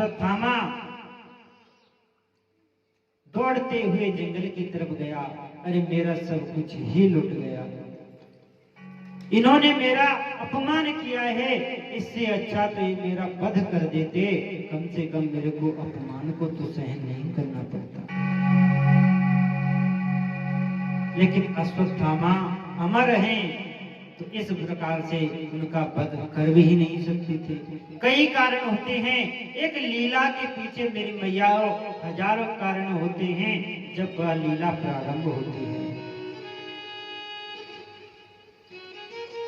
अश्वत्थामा दौड़ते हुए जंगल की तरफ गया। अरे मेरा सब कुछ ही लुट गया, इन्होंने मेरा अपमान किया है, इससे अच्छा तो ये मेरा वध कर देते, कम से कम मेरे को अपमान को तो सहन नहीं करना पड़ता। लेकिन अश्वत्थामा अमर हैं, तो इस प्रकार से उनका वध कर भी ही नहीं सकते थे। कई कारण होते हैं, एक लीला के पीछे मेरी मैया हजारों कारण होते हैं जब वह लीला प्रारंभ होती है।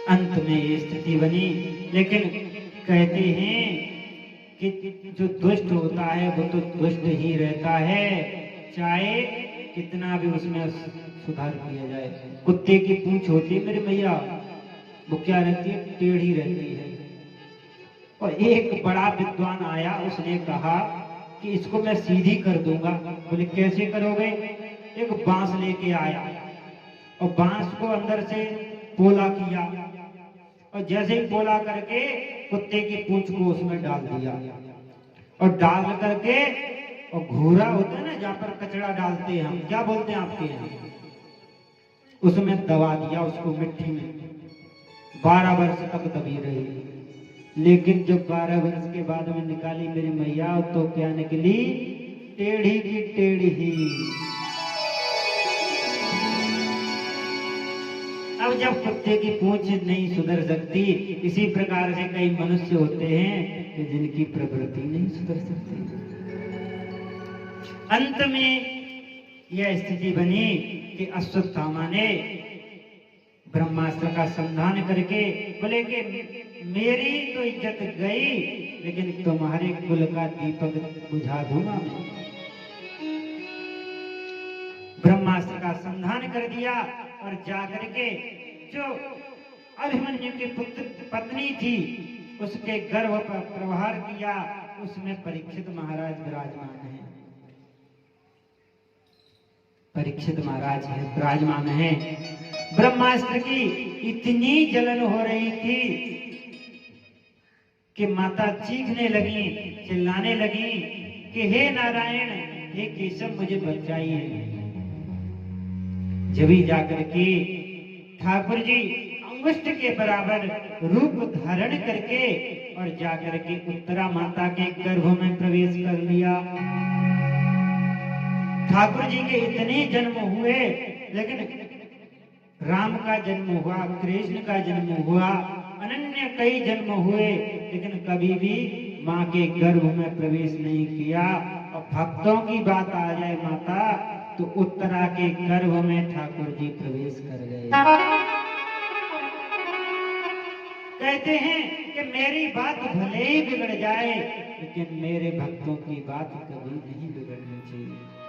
अंत में ये स्थिति बनी। लेकिन कहते हैं कि जो दुष्ट होता है वो तो दुष्ट ही रहता है, चाहे कितना भी उसमें सुधार किया जाए। कुत्ते की पूंछ होती है मेरी मैया, वो क्या रहती है, टेढ़ी रहती है। और एक बड़ा विद्वान आया, उसने कहा कि इसको मैं सीधी कर दूंगा। बोले कैसे करोगे? एक बांस लेके आया और बांस को अंदर से पोला किया, और जैसे ही पोला करके कुत्ते की पूंछ को उसमें डाल दिया, और डाल करके, और घूरा होता है ना जहां पर कचरा डालते हैं हम, क्या बोलते हैं आपके यहाँ, उसमें दबा दिया उसको मिट्टी में। 12 वर्ष तक दबी रही। लेकिन जब 12 वर्ष के बाद में निकाली मेरी मैया, तो क्या निकली? टेढ़ी की टेढ़ी। अब जब कुत्ते की पूंछ नहीं सुधर सकती, इसी प्रकार से कई मनुष्य होते हैं कि जिनकी प्रवृत्ति नहीं सुधर सकती। अंत में यह स्थिति बनी कि अश्वत्थामा ने ब्रह्मास्त्र का संधान करके बोले कि मेरी तो इज्जत गई, लेकिन तुम्हारे कुल का दीपक बुझा दूंगा मैं। ब्रह्मास्त्र का संधान कर दिया और जाकर के जो अभिमन्यु की पुत्र पत्नी थी उसके गर्भ पर प्रहार किया। उसमें परीक्षित महाराज विराजमान है, परीक्षित महाराज है विराजमान है। ब्रह्मास्त्र की इतनी जलन हो रही थी कि माता चीखने लगी, चिल्लाने लगी कि हे नारायण, हे केशव, मुझे बचाइए। जब ही जाकर के ठाकुर जी अंगुष्ठ के बराबर रूप धारण करके और जाकर के उत्तरा माता के गर्भ में प्रवेश कर लिया। ठाकुर जी के इतने जन्म हुए, लेकिन राम का जन्म हुआ, कृष्ण का जन्म हुआ, अनन्य कई जन्म हुए, लेकिन कभी भी माँ के गर्भ में प्रवेश नहीं किया। और भक्तों की बात आ जाए माता, तो उत्तरा के गर्भ में ठाकुर जी प्रवेश कर गए। कहते हैं कि मेरी बात भले ही बिगड़ जाए, लेकिन मेरे भक्तों की बात कभी नहीं बिगड़नी चाहिए।